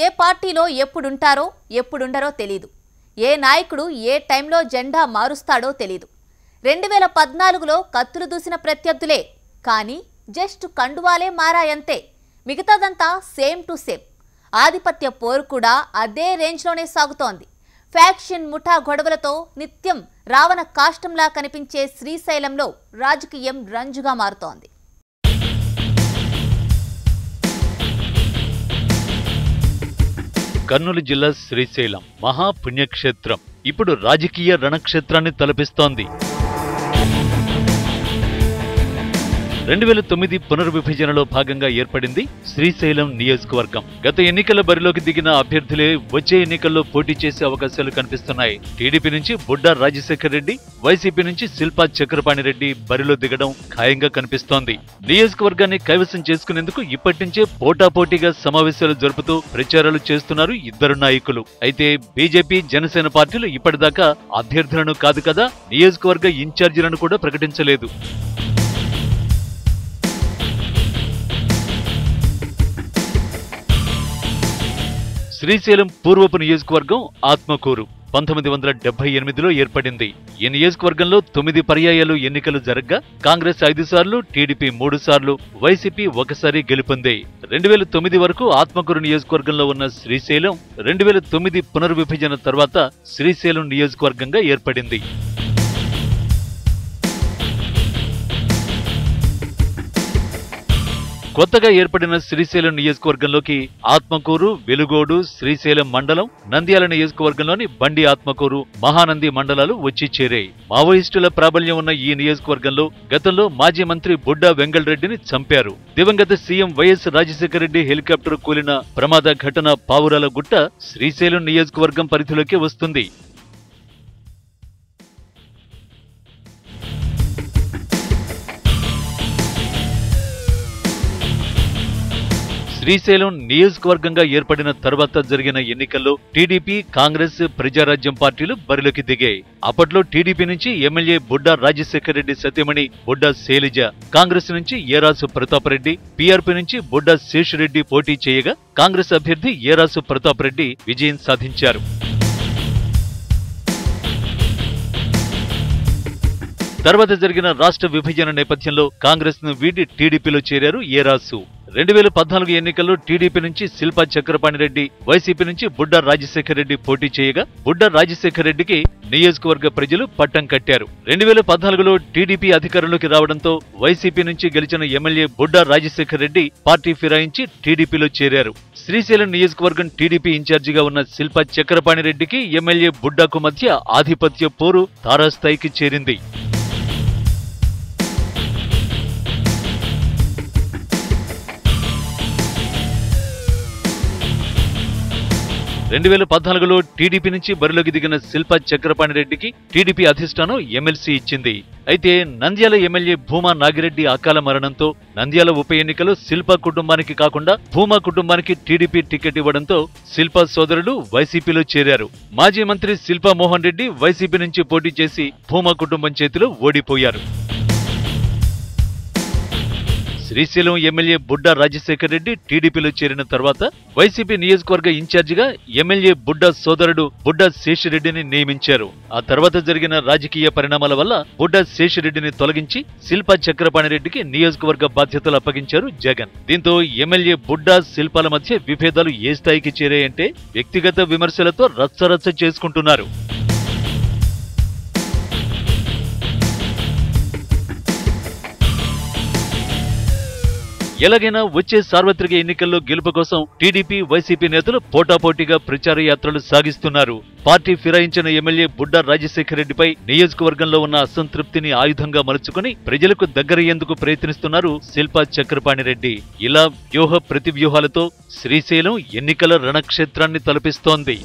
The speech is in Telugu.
ఏ పార్టీలో ఎప్పుడుంటారో ఎప్పుడుండరో తెలీదు. ఏ నాయకుడు ఏ టైంలో జెండా మారుస్తాడో తెలీదు. 2014లో కత్తులు దూసిన ప్రత్యర్థులే, కానీ జస్ట్ కండువాలే మారాయంతే. మిగతాదంతా సేమ్ టు సేమ్. ఆధిపత్య పోరు కూడా అదే రేంజ్లోనే సాగుతోంది. ఫ్యాక్షన్ ముఠా గొడవలతో నిత్యం రావణ కాష్టంలా కనిపించే శ్రీశైలంలో రాజకీయం రంజుగా మారుతోంది. కర్నూలు జిల్లా శ్రీశైలం మహాపుణ్యక్షేత్రం ఇప్పుడు రాజకీయ రణక్షేత్రాన్ని తలపిస్తోంది. 2009 పునర్విభజనలో భాగంగా ఏర్పడింది శ్రీశైలం నియోజకవర్గం. గత ఎన్నికల బరిలోకి దిగిన అభ్యర్థులే వచ్చే ఎన్నికల్లో పోటీ చేసే అవకాశాలు కనిపిస్తున్నాయి. టీడీపీ నుంచి బుడ్డా రాజశేఖర్ రెడ్డి, వైసీపీ నుంచి శిల్పా చక్రపాణి రెడ్డి బరిలో దిగడం ఖాయంగా కనిపిస్తోంది. నియోజకవర్గాన్ని కైవసం చేసుకునేందుకు ఇప్పటి నుంచే పోటాపోటీగా సమావేశాలు జరుపుతూ ప్రచారాలు చేస్తున్నారు ఇద్దరు నాయకులు. అయితే బీజేపీ, జనసేన పార్టీలు ఇప్పటిదాకా అభ్యర్థులను కాదు కదా, నియోజకవర్గ ఇన్ఛార్జీలను కూడా ప్రకటించలేదు. శ్రీశైలం పూర్వపు నియోజకవర్గం ఆత్మకూరు 1978లో ఏర్పడింది. ఈ నియోజకవర్గంలో 9 పర్యాయాలు ఎన్నికలు జరగ్గా కాంగ్రెస్ 5 సార్లు, టీడీపీ 3 సార్లు, వైసీపీ 1 సారి గెలుపొంది 2009 వరకు ఆత్మకూరు నియోజకవర్గంలో ఉన్న శ్రీశైలం 2009 పునర్విభజన తర్వాత శ్రీశైలం నియోజకవర్గంగా ఏర్పడింది. కొత్తగా ఏర్పడిన శ్రీశైలం నియోజకవర్గంలోకి ఆత్మకూరు, వెలుగోడు, శ్రీశైలం మండలం, నంద్యాల నియోజకవర్గంలోని బండి ఆత్మకూరు, మహానంది మండలాలు వచ్చి చేరాయి. మావోయిస్టుల ప్రాబల్యం ఉన్న ఈ నియోజకవర్గంలో గతంలో మాజీ మంత్రి బుడ్డా వెంగళరెడ్డిని చంపారు. దివంగత CM YS Rajasekhara Reddy helicopter కూలిన ప్రమాద ఘటన పావురాల గుట్ట శ్రీశైలం నియోజకవర్గం పరిధిలోకి వస్తుంది. శ్రీశైలం నియోజకవర్గంగా ఏర్పడిన తర్వాత జరిగిన ఎన్నికల్లో టీడీపీ, కాంగ్రెస్, ప్రజారాజ్యం పార్టీలు బరిలోకి దిగాయి. అప్పట్లో టీడీపీ నుంచి ఎమ్మెల్యే బుడ్డా రాజశేఖర రెడ్డి సతీమణి బుడ్డా శైలజ, కాంగ్రెస్ నుంచి ఏరాసు ప్రతాప్ రెడ్డి, పీఆర్పీ నుంచి బుడ్డా శేషిరెడ్డి పోటీ చేయగా కాంగ్రెస్ అభ్యర్థి ఏరాసు ప్రతాప్ రెడ్డి విజయం సాధించారు. తర్వాత జరిగిన రాష్ట్ర విభజన నేపథ్యంలో కాంగ్రెస్ ను వీడి టీడీపీలో చేరారు ఏరాసు. 2014 ఎన్నికల్లో టీడీపీ నుంచి శిల్పా చక్రపాణి రెడ్డి, వైసీపీ నుంచి బుడ్డా రాజశేఖర రెడ్డి పోటీ చేయగా బుడ్డా రాజశేఖర రెడ్డికి నియోజకవర్గ ప్రజలు పట్టం కట్టారు. 2014లో టీడీపీ అధికారంలోకి రావడంతో వైసీపీ నుంచి గెలిచిన ఎమ్మెల్యే బుడ్డా రాజశేఖర రెడ్డి పార్టీ ఫిరాయించి టీడీపీలో చేరారు. శ్రీశైలం నియోజకవర్గం టీడీపీ ఇన్ఛార్జిగా ఉన్న శిల్పా చక్రపాణి రెడ్డికి ఎమ్మెల్యే బుడ్డాకు మధ్య ఆధిపత్య పోరు తారాస్థాయికి చేరింది. లో టీడీపీ నుంచి బరిలోకి దిగిన శిల్పా చక్రపాణి రెడ్డికి టీడీపీ అధిష్టానం ఎమ్మెల్సీ ఇచ్చింది. అయితే నంద్యాల ఎమ్మెల్యే భూమా నాగిరెడ్డి అకాల మరణంతో నంద్యాల ఉప ఎన్నికలో శిల్పా కుటుంబానికి కాకుండా భూమా కుటుంబానికి టీడీపీ టికెట్ ఇవ్వడంతో శిల్పా సోదరులు వైసీపీలో చేరారు. మాజీ మంత్రి శిల్పా మోహన్ రెడ్డి వైసీపీ నుంచి పోటీ చేసి భూమా కుటుంబం చేతిలో ఓడిపోయారు. శ్రీశైలం ఎమ్మెల్యే బుడ్డా రాజశేఖర్ రెడ్డి టీడీపీలో చేరిన తర్వాత వైసీపీ నియోజకవర్గ ఇన్ఛార్జిగా ఎమ్మెల్యే బుడ్డా సోదరుడు బుడ్డా శేషిరెడ్డిని నియమించారు. ఆ తర్వాత జరిగిన రాజకీయ పరిణామాల వల్ల బుడ్డా శేషిరెడ్డిని తొలగించి శిల్పా చక్రపాణి రెడ్డికి నియోజకవర్గ బాధ్యతలు అప్పగించారు జగన్. దీంతో ఎమ్మెల్యే బుడ్డా శిల్పాల మధ్య విభేదాలు ఏ స్థాయికి చేరాయంటే వ్యక్తిగత విమర్శలతో రచ్చరచ్చ చేసుకుంటున్నారు. ఎలాగైనా వచ్చే సార్వత్రిక ఎన్నికల్లో గెలుపు కోసం టీడీపీ, వైసీపీ నేతలు పోటాపోటీగా ప్రచార యాత్రలు సాగిస్తున్నారు. పార్టీ ఫిరాయించిన ఎమ్మెల్యే బుడ్డా రాజశేఖర రెడ్డిపై నియోజకవర్గంలో ఉన్న అసంతృప్తిని ఆయుధంగా మలుచుకుని ప్రజలకు దగ్గరయ్యేందుకు ప్రయత్నిస్తున్నారు శిల్పా చక్రపాణి రెడ్డి. ఇలా వ్యూహ ప్రతివ్యూహాలతో శ్రీశైలం ఎన్నికల రణక్షేత్రాన్ని తలపిస్తోంది.